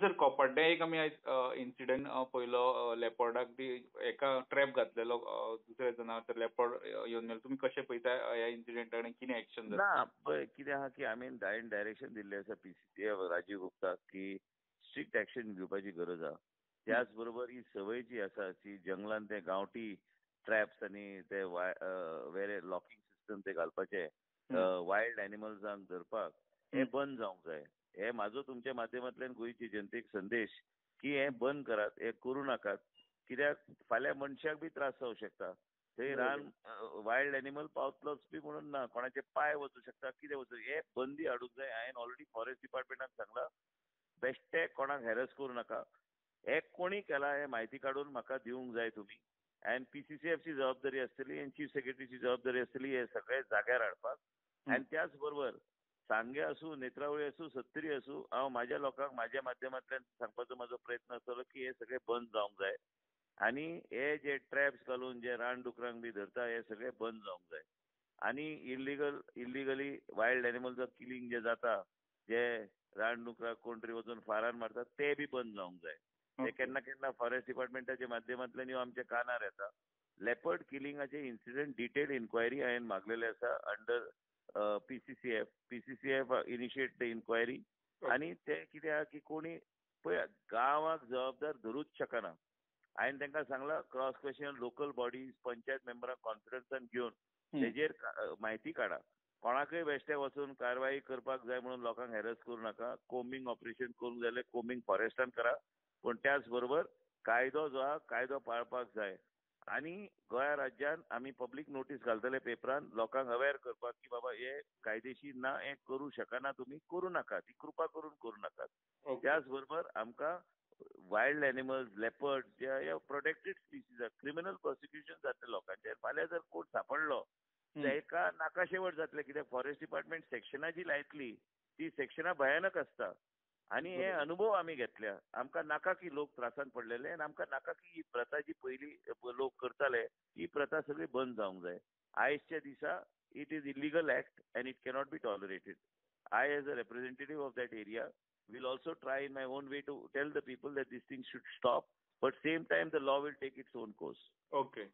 Sir Koparde एक आमी incident पयलो लेपर्डाक बी एका ट्रॅप घातलेलो दुसऱ्या जनावर लेपर्ड येवन मेलो. तुमी कशें पळयता ह्या इन्सिडेंटाक आनी कितें एक्शन ना जाता? पळय कितें आहा की आमी डायरेक्शन दिल्लें आसा PCCF राजीव गुप्ताक की स्ट्रिक्ट एक्शन घेवपाची गरज आहा. त्याच बरोबर ही संवय जी आसा ती जंगलान ते गांवठी ट्रॅप्स आनी ते वेरे लॉकिंग सिस्टम ते घालपाचे वायल्ड एनिमल्सांक धरपाक हे बंद जावंक जाय. हे म्हाजो तुमच्या माध्यमांतल्यान गोंयची जनतेक संदेश की हे बंद करात, हे करूं नाकात. कित्याक फाल्यां मनशाक बी त्रास जावंक शकता. थंय रान वायल्ड एनिमल पावतलोच बी म्हणून ना, कोणाचे पाय वचूं शकता, कितें वचूं, हे बंदी हाडूंक जाय. हांवें ऑलरेडी फॉरेस्ट डिपार्टमेंटाक सांगलां बेश्टे कोणाक हॅरस करूं नाका. हे कोणी केला हे म्हायती काडून म्हाका दिवंक जाय तुमी. आनी PCCFची जबाबदारी आसतली आनी चीफ सेक्रेटरीची जबाबदारी आसतली हे सगळे जाग्यार हाडपाक. आनी त्याच बरोबर सांगे आसूं, नेत्रावळी आसूं, सत्तरी आसूं, हांव म्हाज्या लोकांक म्हाज्या माध्यमांतल्यान सांगपाचो म्हाजो प्रयत्न आसतलो की हे सगळे बंद जावंक जाय. आनी हे जे ट्रॅप्स घालून जे रानडुकरांक बी धरता हे सगळे बंद जावंक जाय. आनी इलिगली वायल्ड एनिमल्साक किलिंग जे जाता, जे रानडुकराक कोण तरी वचून फारान मारतात ते बी बंद जावंक जाय. ते केन्ना केन्ना फॉरेस्ट डिपार्टमेंटाच्या माध्यमांतल्यान ह्यो आमच्या कानार येता. लेपर्ड किलिंगाचे इन्सिडेंट डिटेल इन्क्वायरी हांवें मागलेले आसा under PCCF initiate the inquiry. आनी ते कितें आहा की कोणी पळय गांवाक जबाबदार धरूच शकना. हांवें तांकां सांगलां cross question local bodies panchayat मेंबरांक कॉन्फरन्सान घेवन तेजेर म्हायती काडा. कोणाकय बेश्टे वचून कारवाई करपाक जाय म्हणून लोकांक हॅरस करूं नाका. कोमिंग ऑपरेशन करूंक जाय जाल्यार कोमिंग फॉरेस्टान करा. पूण त्याच बरोबर कायदो जो आहा कायदो पाळपाक जाय. आनी गोंया राज्यान आमी पब्लीक नोटीस घालतले पेपरान लोकांक अवेअर करपाक की बाबा हे कायदेशीर ना, हे करूं शकना, तुमी करूं नाका, ती कृपा करून करूं नाकात. त्याच बरोबर आमकां वायल्ड एनिमल्स लेपर्ड जे प्रोटेक्टेड स्पिसीज आहा क्रिमिनल प्रोसिक्युशन जातले लोकांचेर. फाल्यां जर कोण सांपडलो तेका नाकाशेवट जातले. कित्याक फॉरेस्ट डिपार्टमेंट सेक्शनां जी लायतली ती सेक्शनां भयानक आसता. आनी हे अनुभव आमी घेतल्या. आमकां नाका की लोक त्रासान पडलेले आनी आमकां नाका की ही प्रथा जी पयलीं लोक करताले ही प्रथा सगळी बंद जावंक जाय. आयजच्या दिसा it is illegal act and it cannot be tolerated. I, as a representative of that area, will also try in my own way to tell the people that these things should stop, but same time the law will take its own course. Okay.